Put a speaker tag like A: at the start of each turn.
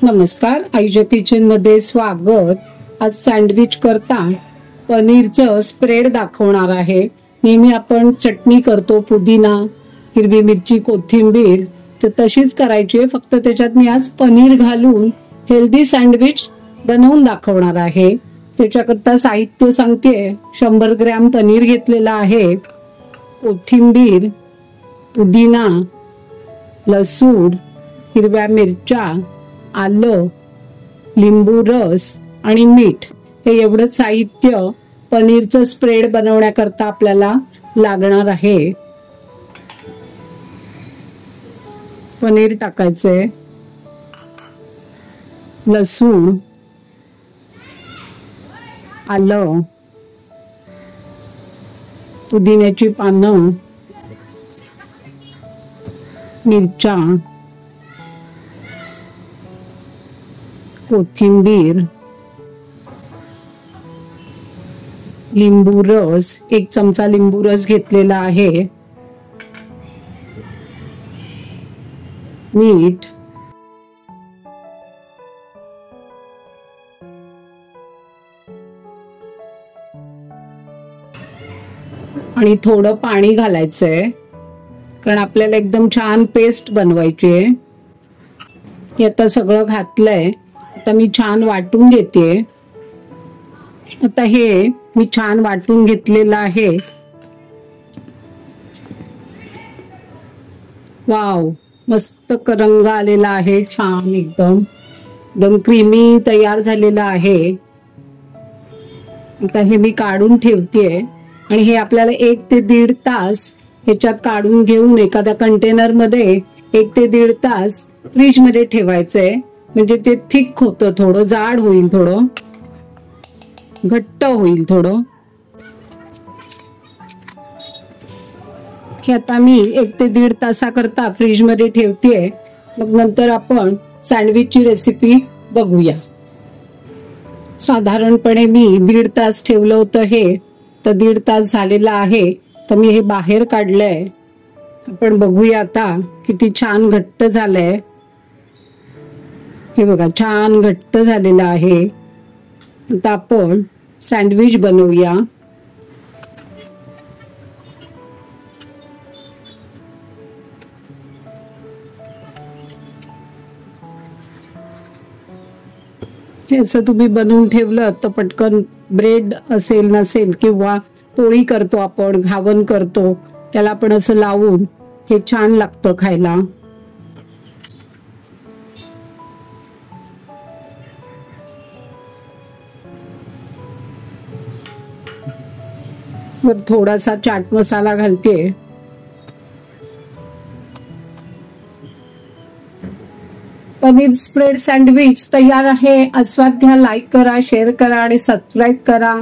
A: नमस्कार, आईच्या किचन मध्ये स्वागत। आज सँडविच करता पनीरचं स्प्रेड दाखवणार आहे। नेहमी आपण चटणी करतो, पुदिना, हिरवी मिरची, कोथिंबीर, तर तशीच करायची आहे, फक्त त्याच्यात मी आज पनीर घालून हेल्दी सँडविच बनवून दाखवणार आहे। त्याच्याकरता साहित्य सांगते। 100 ग्रॅम पनीर घेतलेला आहे, कोथिंबीर, पुदिना, लसूण, हिरव्या मिरच्या, आलं, लिंबू रस आणि मीठ, हे एवढं साहित्य पनीरचं स्प्रेड बनवण्याकरता आपल्याला लागणार आहे। पनीर टाकायचे, लसूण, आलं, पुदिन्याची पानं, मिरच्या, कोथिंबीर, लिंबू रस, 1 चमचा लिंबू रस घेतलेला आहे, मीठ, आणि थोडं पाणी घालायचंय, कारण आपल्याला एकदम छान पेस्ट बनवायची आहे। हे आता सगळं घातलंय, आता मी छान वाटून घेते। आता हे मी छान वाटून घेतलेलं आहे। वाव, मस्त रंग आलेला आहे, छान एकदम एकदम क्रीमी तयार झालेला आहे। आता हे मी काढून ठेवतेय आणि हे आपल्याला 1 ते 1.5 तास ह्याच्यात काढून घेऊन एखाद्या कंटेनर मध्ये 1 ते 1.5 तास फ्रीज मध्ये ठेवायचंय, म्हणजे ते थिक होतं, थोडं जाड होईल, थोडं घट्ट होईल थोडं। हे आता मी 1 ते 1.5 तासाकरता फ्रीज मध्ये ठेवतेय। मग नंतर आपण सँडविचची रेसिपी बघूया। साधारणपणे मी 1.5 तास ठेवलं होतं, हे तर 1.5 तास झालेला आहे, तर मी हे बाहेर काढलंय। आपण बघूया आता किती छान घट्ट झालंय। हे बघा, छान घट्ट झालेलं आहे। आता आपण सँडविच बनवूया। हे असं तुम्ही बनवून ठेवलं तर पटकन ब्रेड असेल नसेल किंवा पोळी करतो आपण, घावन करतो, त्याला आपण असं लावून हे छान लागतं खायला। मग थोडासा चाट मसाला घालते। पनीर स्प्रेड सँडविच तयार आहे। आस्वाद घ्या, लाईक करा, शेअर करा आणि सबस्क्राईब करा।